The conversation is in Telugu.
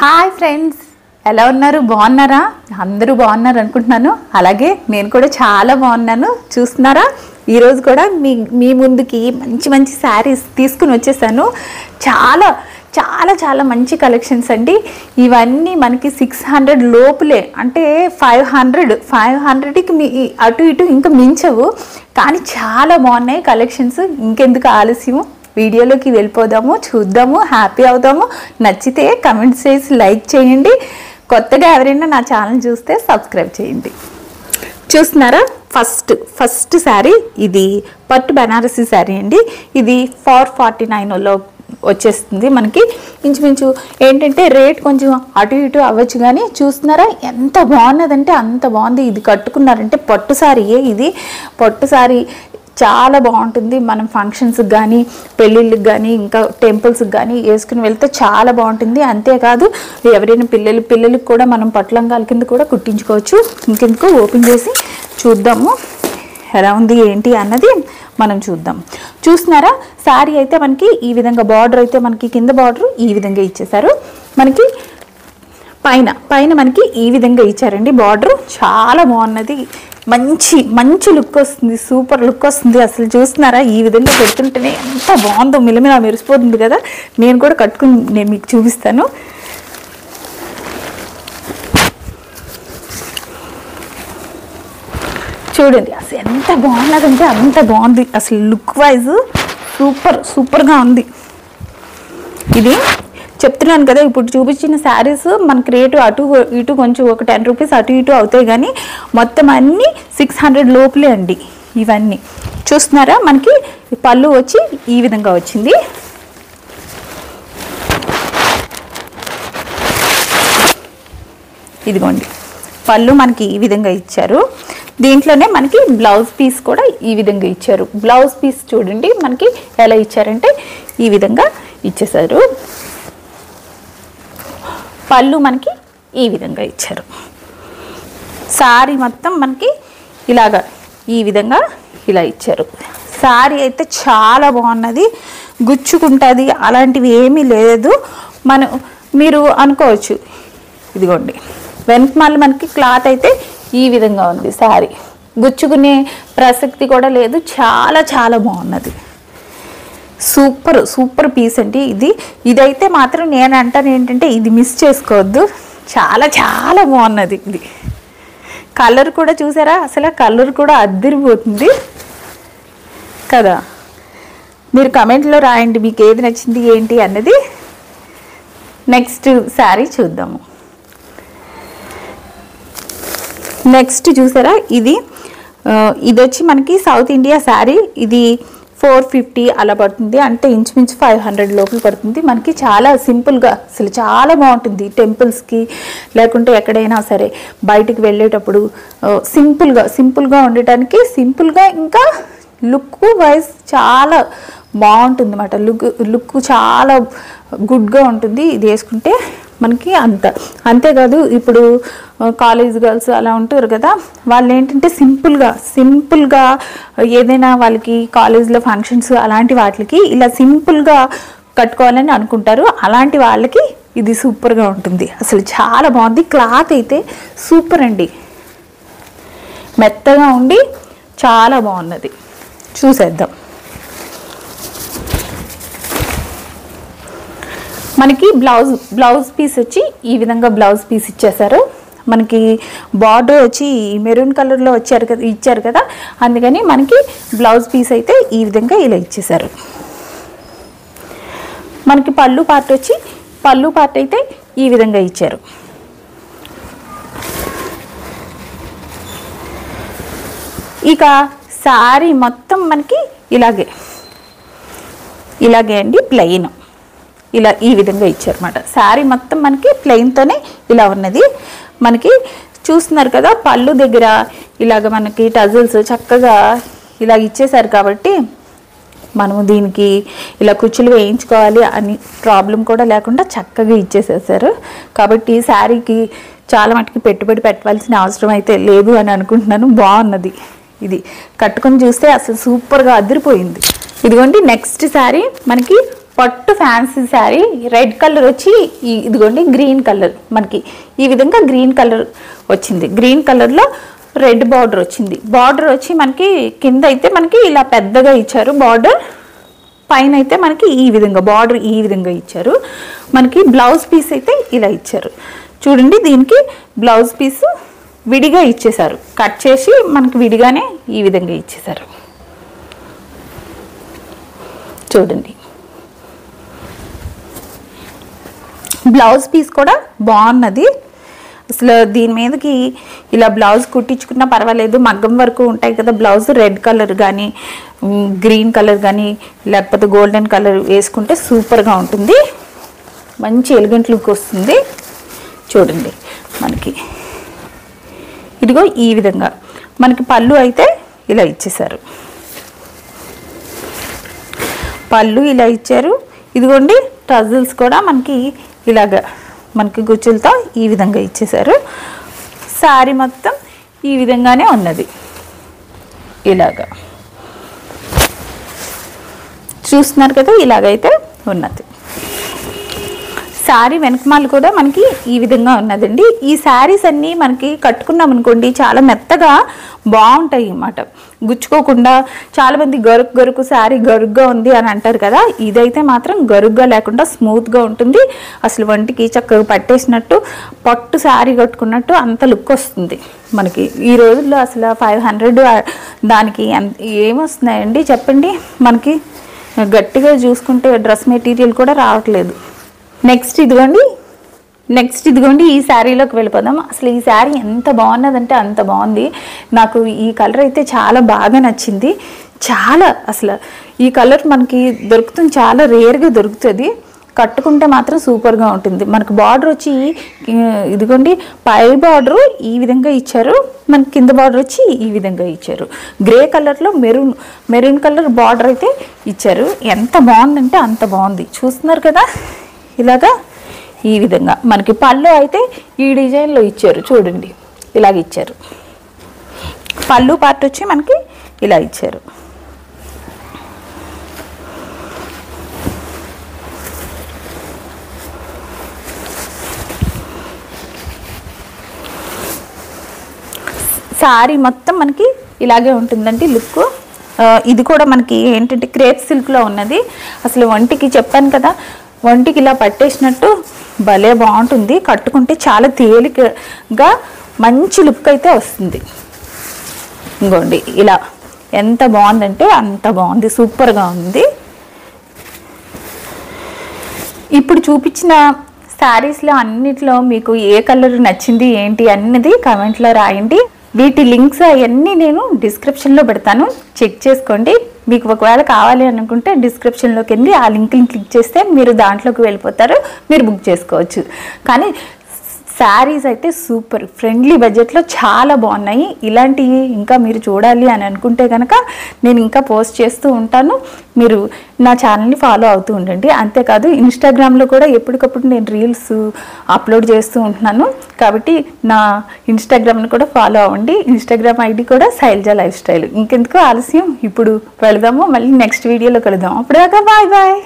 హాయ్ ఫ్రెండ్స్, ఎలా ఉన్నారు? బాగున్నారా? అందరూ బాగున్నారు అనుకుంటున్నాను. అలాగే నేను కూడా చాలా బాగున్నాను. చూస్తున్నారా, ఈరోజు కూడా మీ ముందుకి మంచి మంచి శారీస్ తీసుకుని వచ్చేసాను. చాలా చాలా చాలా మంచి కలెక్షన్స్ అండి. ఇవన్నీ మనకి 600 లోపులే, అంటే 500కి అటు ఇటు ఇంకా మించవు, కానీ చాలా బాగున్నాయి కలెక్షన్స్. ఇంకెందుకు ఆలస్యం, వీడియోలోకి వెళ్ళిపోదాము, చూద్దాము, హ్యాపీ అవుదాము. నచ్చితే కమెంట్స్ చేసి లైక్ చేయండి. కొత్తగా ఎవరైనా నా ఛానల్ చూస్తే సబ్స్క్రైబ్ చేయండి. చూస్తున్నారా, ఫస్ట్ శారీ ఇది పట్టు బనారసి శారీ అండి. ఇది 449లో వచ్చేస్తుంది. మనకి ఇంచుమించు ఏంటంటే రేట్ కొంచెం అటు ఇటు అవ్వచ్చు, కానీ చూస్తున్నారా ఎంత బాగున్నదంటే అంత బాగుంది. ఇది కట్టుకున్నారంటే పట్టు శారీయే, ఇది పట్టు శారీ చాలా బాగుంటుంది. మనం ఫంక్షన్స్కి కానీ పెళ్ళిళ్ళకి కానీ ఇంకా టెంపుల్స్కి కానీ వేసుకుని వెళ్తే చాలా బాగుంటుంది. అంతేకాదు ఎవరైనా పిల్లలకి కూడా మనం పట్లంగాల కింద కూడా కుట్టించుకోవచ్చు. ఇంకెందుకు ఓపెన్ చేసి చూద్దాము ఎలా ఉంది ఏంటి అన్నది మనం చూద్దాం. చూస్తున్నారా, శారీ అయితే మనకి ఈ విధంగా బార్డర్ అయితే మనకి కింద బార్డర్ ఈ విధంగా ఇచ్చేసారు. మనకి పైన మనకి ఈ విధంగా ఇచ్చారండి. బార్డర్ చాలా బాగున్నది, మంచి లుక్ వస్తుంది, సూపర్ లుక్ వస్తుంది. అసలు చూస్తున్నారా, ఈ విధంగా పెడుతుంటేనే ఎంత బాగుందో, మిలమిలా మెరిసిపోతుంది కదా. నేను కూడా కట్టుకుని నేను మీకు చూపిస్తాను. చూడండి అసలు ఎంత బాగున్నదంటే అంత బాగుంది. అసలు లుక్ వైజ్ సూపర్గా ఉంది. ఇది చెప్తున్నాను కదా, ఇప్పుడు చూపించిన శారీస్ మనకి రేటు అటు ఇటు కొంచెం ఒక 10 రూపీస్ అటు ఇటు అవుతాయి, కానీ మొత్తం అన్నీ 600 లోపలే అండి ఇవన్నీ. చూస్తున్నారా, మనకి పళ్ళు వచ్చి ఈ విధంగా వచ్చింది. ఇదిగోండి పళ్ళు మనకి ఈ విధంగా ఇచ్చారు. దీంట్లోనే మనకి బ్లౌజ్ పీస్ కూడా ఈ విధంగా ఇచ్చారు. బ్లౌజ్ పీస్ చూడండి మనకి ఎలా ఇచ్చారంటే ఈ విధంగా ఇచ్చేసారు. పళ్ళు మనకి ఈ విధంగా ఇచ్చారు. శారీ మొత్తం మనకి ఇలాగా ఈ విధంగా ఇలా ఇచ్చారు. శారీ అయితే చాలా బాగున్నది, గుచ్చుకుంటుంది, అలాంటివి ఏమీ లేదు. మీరు అనుకోవచ్చు, ఇదిగోండి వెనకమాల మనకి క్లాత్ అయితే ఈ విధంగా ఉంది. శారీ గుచ్చుకునే ప్రసక్తి కూడా లేదు. చాలా చాలా బాగున్నది, సూపర్ పీస్ అండి. ఇదైతే మాత్రం నేను అంటాను ఏంటంటే ఇది మిస్ చేసుకోవద్దు. చాలా చాలా బాగున్నది. ఇది కలర్ కూడా చూసారా, అసలు కలర్ కూడా అద్దరిపోతుంది కదా. మీరు కమెంట్లో రాయండి మీకు ఏది నచ్చింది ఏంటి అన్నది. నెక్స్ట్ శారీ చూద్దాము. నెక్స్ట్ చూసారా, ఇది వచ్చి మనకి సౌత్ ఇండియా శారీ. ఇది 450 అలా పడుతుంది, అంటే ఇంచుమించు 500 లోపల పడుతుంది. మనకి చాలా సింపుల్గా అసలు చాలా బాగుంటుంది. టెంపుల్స్కి లేకుంటే ఎక్కడైనా సరే బయటికి వెళ్ళేటప్పుడు సింపుల్గా ఉండటానికి, సింపుల్గా ఇంకా లుక్ వైజ్ చాలా బాగుంటుంది అన్నమాట. లుక్ చాలా గుడ్గా ఉంటుంది ఇది వేసుకుంటే మనకి. అంతేకాదు ఇప్పుడు కాలేజ్ గర్ల్స్ అలా ఉంటారు కదా, వాళ్ళు ఏంటంటే సింపుల్గా ఏదైనా వాళ్ళకి కాలేజ్లో ఫంక్షన్స్ అలాంటి వాటికి ఇలా సింపుల్గా కట్టుకోవాలని అనుకుంటారు. అలాంటి వాళ్ళకి ఇది సూపర్గా ఉంటుంది. అసలు చాలా బాగుంది. క్లాత్ అయితే సూపర్ అండి, మెత్తగా ఉండి చాలా బాగున్నది. చూసేద్దాం. మనకి బ్లౌజ్ పీస్ వచ్చి ఈ విధంగా బ్లౌజ్ పీస్ ఇచ్చేసారు. మనకి బార్డర్ వచ్చి మెరూన్ కలర్లో ఇచ్చారు కదా, అందుకని మనకి బ్లౌజ్ పీస్ అయితే ఈ విధంగా ఇలా ఇచ్చేసారు. మనకి పళ్ళు పార్ట్ అయితే ఈ విధంగా ఇచ్చారు. ఇక శారీ మొత్తం మనకి ఇలాగే అండి, ప్లెయిన్ ఇలా ఈ విధంగా ఇచ్చారన్నమాట. శారీ మొత్తం మనకి ప్లెయిన్తోనే ఇలా ఉన్నది. మనకి చూస్తున్నారు కదా, పళ్ళు దగ్గర ఇలాగ మనకి టజల్స్ చక్కగా ఇలా ఇచ్చేసారు కాబట్టి మనము దీనికి ఇలా కుచ్చులు వేయించుకోవాలి అని ప్రాబ్లం కూడా లేకుండా చక్కగా ఇచ్చేసేసారు. కాబట్టి శారీకి చాలా మటుకు పెట్టుబడి పెట్టవలసిన అవసరం అయితే లేదు అని అనుకుంటున్నాను. బాగున్నది. ఇది కట్టుకొని చూస్తే అసలు సూపర్గా అదిరిపోయింది. ఇదిగోండి నెక్స్ట్ శారీ మనకి పట్టు ఫ్యాన్సీ శారీ, రెడ్ కలర్ వచ్చి ఇదిగోండి గ్రీన్ కలర్, మనకి ఈ విధంగా గ్రీన్ కలర్ వచ్చింది. గ్రీన్ కలర్లో రెడ్ బార్డర్ వచ్చింది. బార్డర్ వచ్చి మనకి కింద అయితే మనకి ఇలా పెద్దగా ఇచ్చారు బార్డర్, పైన అయితే మనకి ఈ విధంగా బార్డర్ ఈ విధంగా ఇచ్చారు. మనకి బ్లౌజ్ పీస్ అయితే ఇలా ఇచ్చారు. చూడండి, దీనికి బ్లౌజ్ పీస్ విడిగా ఇచ్చేసారు, కట్ చేసి మనకి విడిగానే ఈ విధంగా ఇచ్చేసారు. చూడండి, బ్లౌజ్ పీస్ కూడా బాగున్నది. అసలు దీని మీదకి ఇలా బ్లౌజ్ కుట్టించుకున్నా పర్వాలేదు. మగ్గం వరకు ఉంటాయి కదా బ్లౌజ్, రెడ్ కలర్ కానీ గ్రీన్ కలర్ కానీ లేకపోతే గోల్డెన్ కలర్ వేసుకుంటే సూపర్గా ఉంటుంది, మంచి ఎలిగెంట్ లుక్ వస్తుంది. చూడండి, మనకి ఇదిగో ఈ విధంగా మనకి పళ్ళు అయితే ఇలా ఇచ్చేసారు. పళ్ళు ఇలా ఇచ్చారు. ఇదిగోండి టజిల్స్ కూడా మనకి ఇలాగా మనకి గుచ్చులతో ఈ విధంగా ఇచ్చేసారు. శారీ మొత్తం ఈ విధంగానే ఉన్నది. ఇలాగా చూస్తున్నారు కదా, ఇలాగైతే ఉన్నది. శారీ వెనకమాలు కూడా మనకి ఈ విధంగా ఉన్నదండి. ఈ శారీస్ అన్నీ మనకి కట్టుకున్నాం అనుకోండి చాలా మెత్తగా బాగుంటాయి అన్నమాట, గుచ్చుకోకుండా. చాలామంది గరుకు శారీ గరుగ్గా ఉంది అని అంటారు కదా, ఇదైతే మాత్రం గరుగ్గా లేకుండా స్మూత్గా ఉంటుంది. అసలు వంటికి చక్కగా పట్టేసినట్టు పట్టు శారీ కట్టుకున్నట్టు అంత లుక్ వస్తుంది మనకి. ఈ రోజుల్లో అసలు 500 దానికి ఏమొస్తున్నాయండి చెప్పండి. మనకి గట్టిగా చూసుకుంటే డ్రెస్ మెటీరియల్ కూడా రావట్లేదు. నెక్స్ట్ ఇదిగోండి ఈ శారీలోకి వెళ్ళిపోదాం. అసలు ఈ శారీ ఎంత బాగున్నదంటే అంత బాగుంది. నాకు ఈ కలర్ అయితే చాలా బాగా నచ్చింది. చాలా అసలు ఈ కలర్ మనకి దొరుకుతుంది, చాలా రేర్గా దొరుకుతుంది. కట్టుకుంటే మాత్రం సూపర్గా ఉంటుంది. మనకు బార్డర్ వచ్చి ఇదిగోండి పై బార్డరు ఈ విధంగా ఇచ్చారు, మనకి కింద బార్డర్ వచ్చి ఈ విధంగా ఇచ్చారు. గ్రే కలర్లో మెరూన్ కలర్ బార్డర్ అయితే ఇచ్చారు. ఎంత బాగుందంటే అంత బాగుంది. చూస్తున్నారు కదా, ఇలాగా ఈ విధంగా మనకి పళ్ళు అయితే ఈ డిజైన్లో ఇచ్చారు. చూడండి, ఇలాగ ఇచ్చారు. పళ్ళు పార్ట్ వచ్చి మనకి ఇలా ఇచ్చారు. శారీ మొత్తం మనకి ఇలాగే ఉంటుందండి లుక్. ఇది కూడా మనకి ఏంటంటే క్రేప్ సిల్క్లో ఉన్నది. అసలు వంటికి చెప్పాను కదా, వంటికి ఇలా పట్టేసినట్టు భలే బాగుంటుంది. కట్టుకుంటే చాలా తేలికగా మంచి లుక్ అయితే వస్తుంది. ఇంకోండి ఇలా ఎంత బాగుందంటే అంత బాగుంది, సూపర్గా ఉంది. ఇప్పుడు చూపించిన శారీస్లో అన్నిట్లో మీకు ఏ కలర్ నచ్చింది ఏంటి అన్నది కామెంట్లో రాయండి. వీటి లింక్స్ అవన్నీ నేను డిస్క్రిప్షన్లో పెడతాను, చెక్ చేసుకోండి. మీకు ఒకవేళ కావాలి అనుకుంటే డిస్క్రిప్షన్లోకి వెళ్ళి ఆ లింక్ని క్లిక్ చేస్తే మీరు దాంట్లోకి వెళ్ళిపోతారు, మీరు బుక్ చేసుకోవచ్చు. కానీ శారీస్ అయితే సూపర్ ఫ్రెండ్లీ బడ్జెట్లో చాలా బాగున్నాయి. ఇలాంటివి ఇంకా మీరు చూడాలి అని అనుకుంటే కనుక నేను ఇంకా పోస్ట్ చేస్తూ ఉంటాను. మీరు నా ఛానల్ని ఫాలో అవుతూ ఉండండి. అంతేకాదు ఇన్స్టాగ్రామ్లో కూడా ఎప్పటికప్పుడు నేను రీల్స్ అప్లోడ్ చేస్తూ ఉంటున్నాను. కాబట్టి నా ఇన్స్టాగ్రామ్ని కూడా ఫాలో అవ్వండి. ఇన్స్టాగ్రామ్ ఐడి కూడా శైలజ లైఫ్ స్టైల్. ఇంకెందుకు ఆలస్యం, ఇప్పుడు వెళదాము, మళ్ళీ నెక్స్ట్ వీడియోలో కలుద్దాం. అప్పటిదాకా బాయ్ బాయ్.